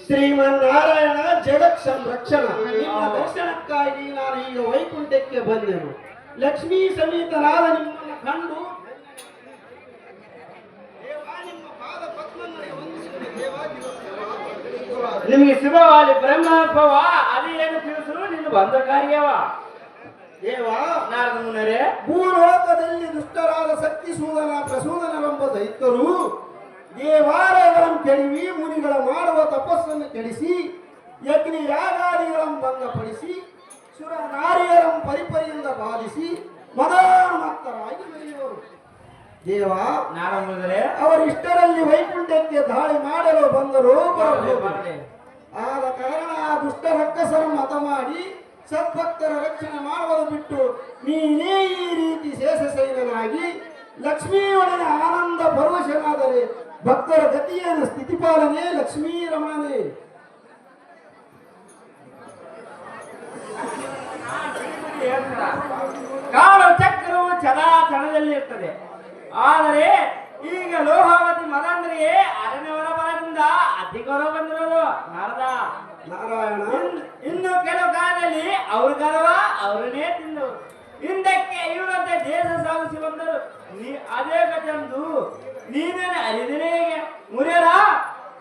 ಶ್ರೀಮನ್ನಾರಾಯಣ ಜಗತ್ ಸಂರಕ್ಷಣ ನಿಮ್ಮ ದರ್ಶನಕ್ಕಾಗಿ ನಾನು ಈಗ ವೈಕುಂಠಕ್ಕೆ ಬಂದೆನು. ಲಕ್ಷ್ಮೀ ಸಮೇತನಾದ ನಿಮ್ಮನ್ನು ಕಂಡು ನಿಮಗೆ ಶುಭವಾಗಲಿ ಬ್ರಹ್ಮೋತ್ಸವ ಅದೇನು ತಿಳಿಸು ನಿನ್ನ ಬಂದ ಕಾರ್ಯವ ದೇವ. ನಾರದ ಮುನ್ನರೇ, ಭೂಲೋಕದಲ್ಲಿ ದುಷ್ಟರಾದ ಸತ್ಯಸೂದನ ಪ್ರಸೂದನರೆಂಬ ದೈತ್ಯರು ದೇವಾಲಯಗಳನ್ನು ಕೆಡವಿ ಮುನಿಗಳ ಮಾಡುವ ತಪಸ್ಸನ್ನು ಕೆಡಿಸಿ ಯಜ್ಞ ಯಾಗಾದಿಗಳನ್ನು ಭಂಗಪಡಿಸಿ ಸುರ ನಾರಿಯರನ್ನು ಪರಿಪರಿಯಿಂದ ಬಾಧಿಸಿ ಮದೋನ್ಮತ್ತರಾಗಿ ಬೆಳೆಯುವರು. ದೇವ, ನಾರದ ಮುನ್ನರೇ, ಅವರಿಷ್ಟರಲ್ಲಿ ವೈಕುಂಠಕ್ಕೆ ದಾಳಿ ಮಾಡಲು ಬಂದರು. ಆದ ಕಾರಣ ಆ ದುಷ್ಟ ರಕ್ಕಸರನ್ನು ಹತ ಮಾಡಿ ಸದ್ಭಕ್ತರ ರಕ್ಷಣೆ ಮಾಡುವುದು ಬಿಟ್ಟು ನೀನೇ ಈ ರೀತಿ ಶೇಷಶೈಲನಾಗಿ ಲಕ್ಷ್ಮೀಯೊಡನೆ ಆನಂದ ಪರವಶನಾದರೆ ಭಕ್ತರ ಗತಿಯನ್ನು ಸ್ಥಿತಿಪಾಲನೆ ಲಕ್ಷ್ಮೀ ರಮಣನೆ. ಕಾಲ ಚಕ್ರವು ಚರಾಚರದಲ್ಲಿ ಇರ್ತದೆ. ಆದರೆ ಈಗ ಲೋಹಾವತಿ ಮದಂದ್ರಿಗೆ ಅರಣ್ಯವರ ಬಲದಿಂದ ಅಧಿಕಾರ ಬಂದಿರೋದು ನಾರದ ನಾರಾಯಣ. ಇನ್ನು ಕೆಲವು ಕಾಲದಲ್ಲಿ ಅವ್ರ ಗರ್ವ ಅವರನ್ನೇ ತಿಂದು ಹಿಂದಕ್ಕೆ ಇವರಂತೆ ದೇಶ ಸಾಗಿಸಿ ಬಂದರು. ಅದೇ ಕಥೆಂದು ನೀನೇನೆ ಅರಿದಿನೇ ಮುರಿಯರ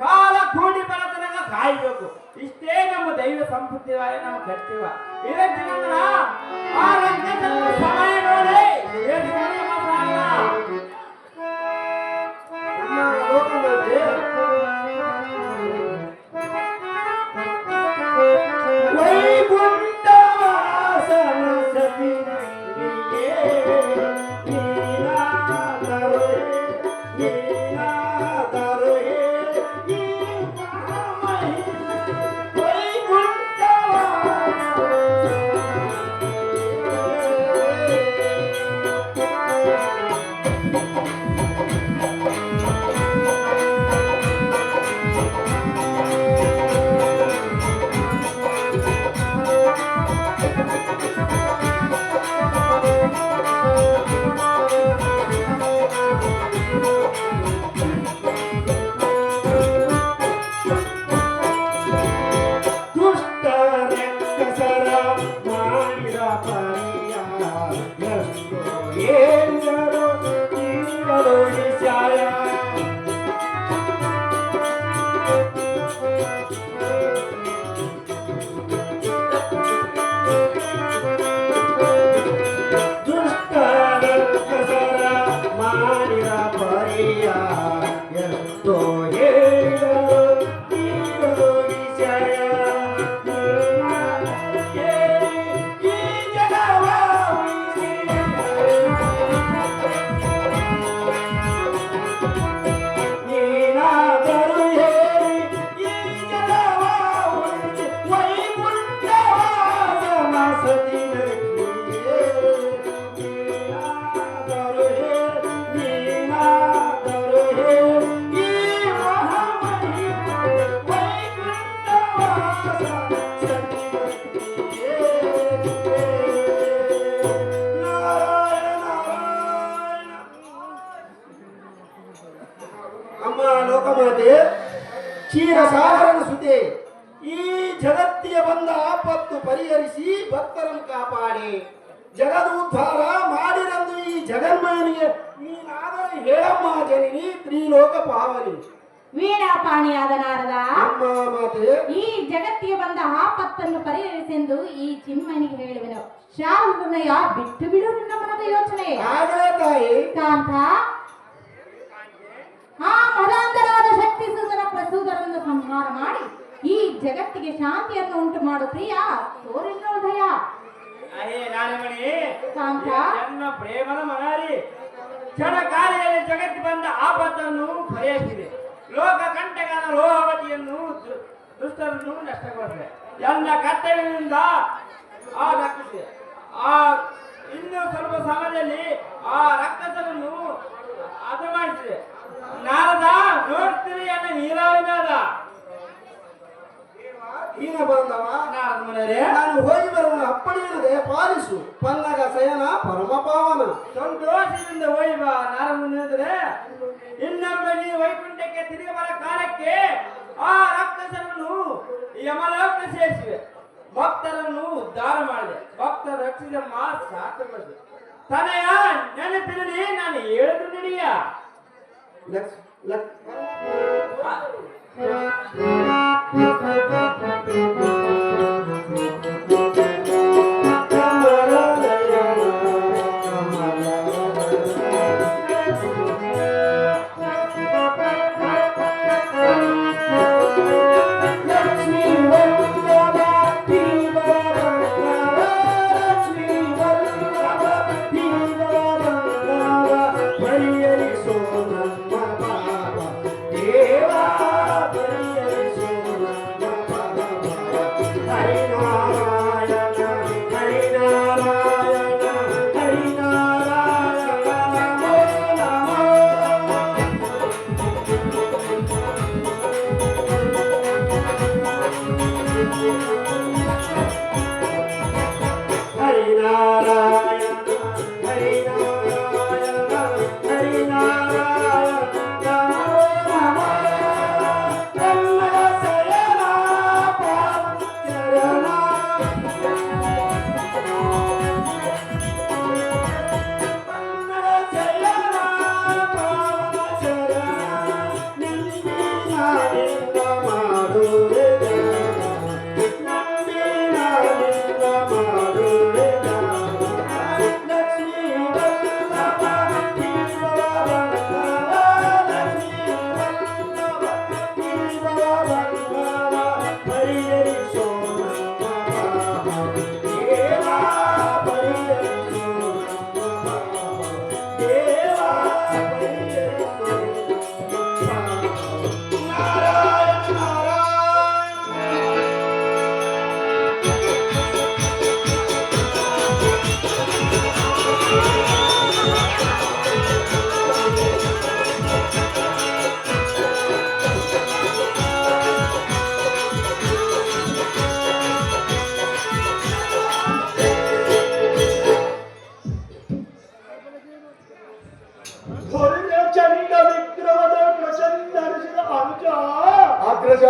ಕಾಲ ಕೂಡಿ ಬರತನಕ ಕಾಯಬೇಕು. ಇಷ್ಟೇ ನಮ್ಮ ದೈವ ಸಂಪತ್ತಿವಾಯ ನಮ್ಮ ಕರ್ತೀವ. ಇದಕ್ಕೆ ನಂತರ ಆ ರಂಗದಲ್ಲಿ ಸಮಯ ನೋಡಿ ಕ್ಷೀರಸಾಗರನ ಸುತೆ ಈ ಜಗತ್ತಿಗೆ ಬಂದ ಆಪತ್ತು ಪರಿಹರಿಸಿ ಭಕ್ತರನ್ನು ಕಾಪಾಡಿ ಜಗದುದ್ಧಾರ ಮಾಡಿರಂದು ಈ ಜಗನ್ಮಾನಿಗೆ ನೀನಾದರೆ ಹೇಳಮ್ಮ ಜನನಿ ತ್ರಿಲೋಕ ಪಾವನಿ. ವೀಣಾಪಾಣಿಯಾದ ನಾರದ, ಅಮ್ಮ ಮಾತೆ, ಈ ಜಗತ್ತಿಗೆ ಬಂದ ಆಪತ್ತನ್ನು ಪರಿಹರಿಸೆಂದು ಈ ಚಿನ್ಮನಿಗೆ ಹೇಳುವೆನು. ಶಾರದನಯ್ಯ ಬಿಟ್ಟು ಬಿಡು ನಿನ್ನ ಮನದ ಯೋಚನೆ. ಆಗಲೇ ತಾಯಿ. ಕಾಂತ, ಆ ಮದಾಂಧರಾದ ಶಕ್ತಿ ಸೂದನ ಪ್ರಸೂದರನ್ನು ಸಂಹಾರ ಮಾಡಿ ಈ ಜಗತ್ತಿಗೆ ಶಾಂತಿಯನ್ನು ಉಂಟು ಮಾಡು ಪ್ರಿಯ ತೋರಿಲ್ಲೋದಯ. ಅಯ್ಯೇ ನಾನಮಣಿ, ಕಾಂತ, ನನ್ನ ಪ್ರೇಮದ ಮನಾರಿ ಕ್ಷಣ ಕಾರ್ಯದಲ್ಲಿ ಜಗತ್ತು ಬಂದ ಆಪತ್ತನ್ನು ಪರಿಹರಿಸಿದೆ. ಲೋಕ ಕಂಟಕನ ಲೋಹವತಿಯನ್ನು ದುಷ್ಟರನ್ನು ನಷ್ಟಗೊಳಿಸಿದೆ. ಎಲ್ಲ ಕರ್ತವ್ಯದಿಂದ ಆ ರಕ್ಷಿಸಿದೆ. ಆ ಇನ್ನು ಸ್ವಲ್ಪ ಸಮಯದಲ್ಲಿ ಆ ರಕ್ಕಸರನ್ನು ಅದು ಮಾಡಿಸಿದೆ. ನಾರದ ನೋಡ್ತೀರಿ ಅನ್ನ ನೀರಾವಿನಾದ ಈನ ಬಂದವ ನಾರದ ಮುನರೇ, ನಾನು ಹೋಗಿ ಬರುವ ಅಪ್ಪಣೆಯನ್ನದೆ ಪಾಲಿಸು. ಪನ್ನಗ ಶಯನ ಪರಮ ಪಾವನ. ಸಂತೋಷದಿಂದ ಹೋಗಿ ಬಾ ನಾರದ ಮುನಿದ್ರೆ. ಇನ್ನೊಮ್ಮೆ ನೀವು ವೈಕುಂಠಕ್ಕೆ ತಿರುಗಿ ಬರ ಕಾಲಕ್ಕೆ ಆ ರಕ್ಕಸರನ್ನು ತೋರಿಸಿದ ಮಾತು ಸಾಕಲ್ಲದು. ತನಯ ನೆನಪಿರಲಿ, ನಾನು ಹೇಳುದು ನಡೆಯ. ಲಕ್ಷ ಅಗ್ರಜ